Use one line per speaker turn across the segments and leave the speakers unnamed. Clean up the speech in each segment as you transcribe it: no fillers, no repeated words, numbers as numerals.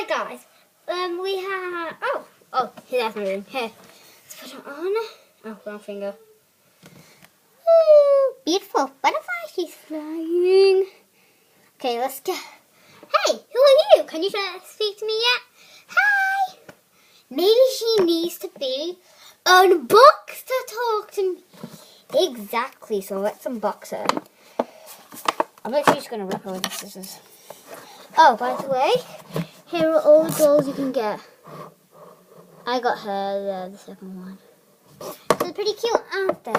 Hi guys. We have here's my ring. Here, let's put it on. Oh, wrong finger. Ooh, beautiful butterfly. She's flying. Okay, let's go. Hey, who are you? Can you speak to me yet? Hi. Maybe she needs to be unboxed to talk to me. Exactly. So let's unbox her. I'm actually just gonna rip her with the scissors. Oh, by the way, here are all the dolls you can get. I got her the second one. They're pretty cute, aren't they?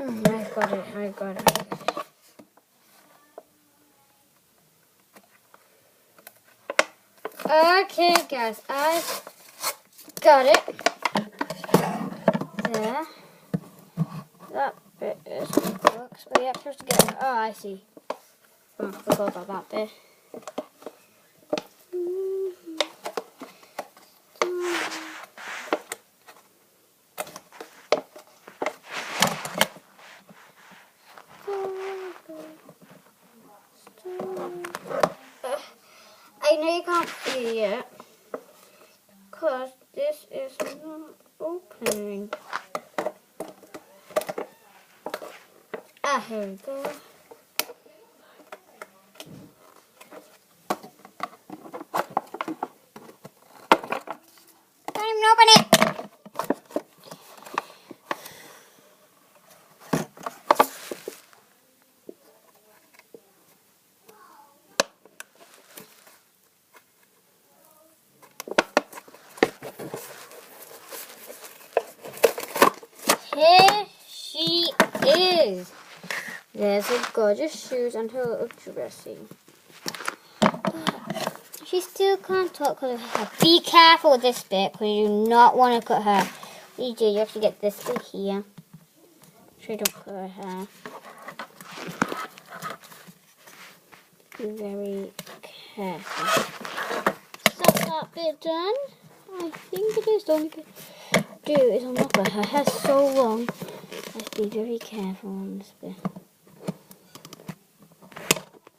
I got it. Okay, guys, I got it. There. That bit is books. Oh, yeah, supposed to get it. Oh, I see. Oh, forgot about that bit. I know you can't see it yet because this is not opening. Ah, here we go. Don't even open it. Here she is. There's her gorgeous shoes and her little dressing. She still can't talk because of her hair. Be careful with this bit because you do not want to cut her. You do. You have to get this bit here. So you don't cut her hair. Be very careful. Is that bit done? I think it is done. Do is unlock her. Her hair's so long. Let's be very careful on this bit.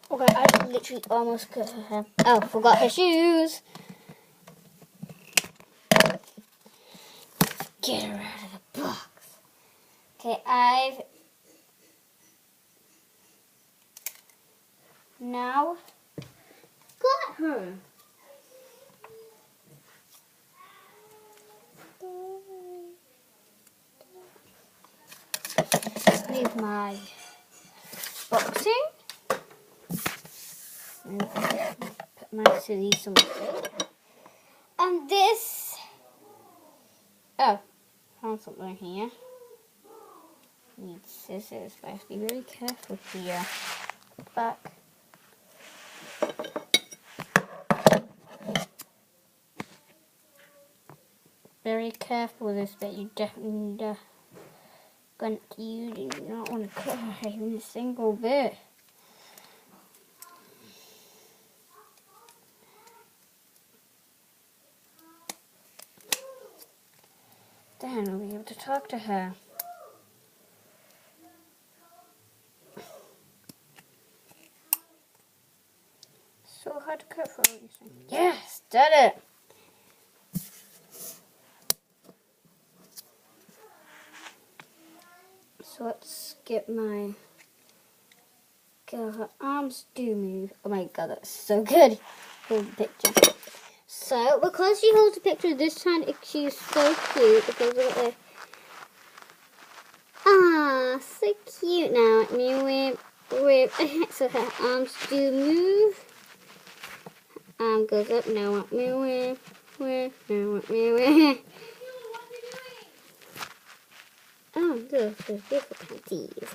Okay, I literally almost cut her hair. Oh, forgot her shoes. Get her out of the box. Okay, I've now got her. Leave my boxing. And put my silly something. And this. Oh, found something here. Need scissors, but I have to be very careful here. Back. Very careful with this bit. You definitely you do not want to cut her hair even a single bit. Then we'll be able to talk to her. So hard to cut for all these things. Yes, did it. So let's get my girl. Her arms do move. Oh my god, that's so good. Hold the picture. So because she holds the picture this time, she's so cute because look at this. Ah, so cute now. So her arms do move. Arm goes up, now up, move, now up, move. Oh, those beautiful panties.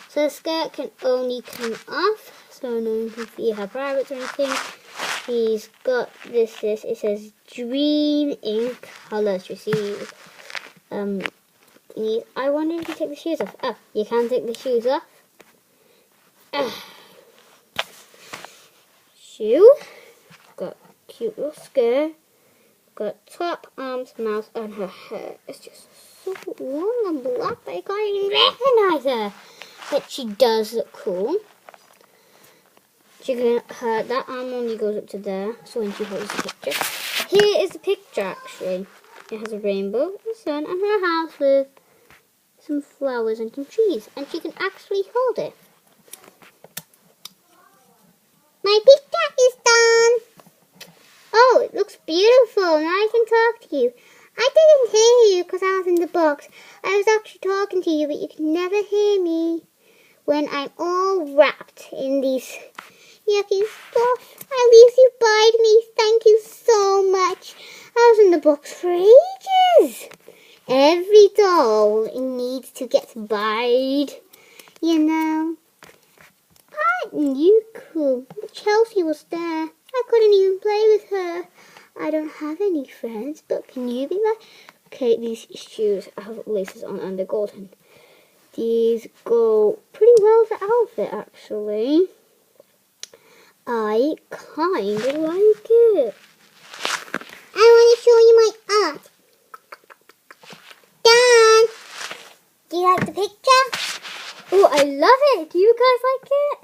So the skirt can only come off, so no one can see her privates or anything. She's got this, it says Dream in Colours, you see. I wonder if you can take the shoes off. Oh, you can take the shoes off. Shoe. Got cute little skirt. Got top, arms, mouth, and her hair. It's just so long and black that I can't even recognize her. But she does look cool. That arm only goes up to there, so when she holds the picture. Here is the picture, actually. It has a rainbow, the sun, and her house with some flowers and some trees. And she can actually hold it. My picture is done. Oh, it looks beautiful. Now I can talk to you. I didn't hear you because I was in the box. I was actually talking to you, but you can never hear me when I'm all wrapped in these yucky stuff. At least you buyed me. Thank you so much. I was in the box for ages. Every doll needs to get buyed, you know. Aren't you cool? Chelsea was there. I couldn't even play with her. I don't have any friends, but can you be my... Okay, these shoes have laces on and they're golden. These go pretty well with the outfit, actually. I kind of like it. I want to show you my art. Dad, do you like the picture? Oh, I love it. Do you guys like it?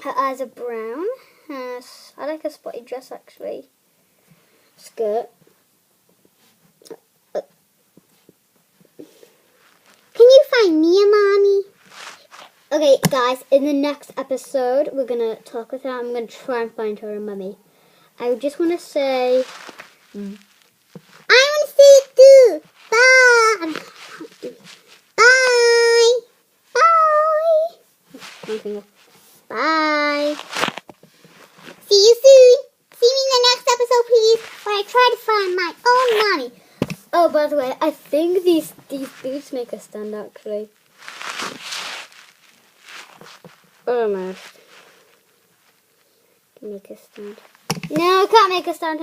Her eyes are brown. I like her spotty dress, actually. Skirt. Can you find me a mommy? Okay, guys, in the next episode, we're going to talk with her. I'm going to try and find her a mummy. I just want to say... I want to say it too. Bye. Bye. Bye. Bye. See you soon. See me in the next episode, please, where I try to find my own mommy. Oh, by the way, I think these boots make a stand, actually. Almost. Can make a stand. No, I can't make a stand.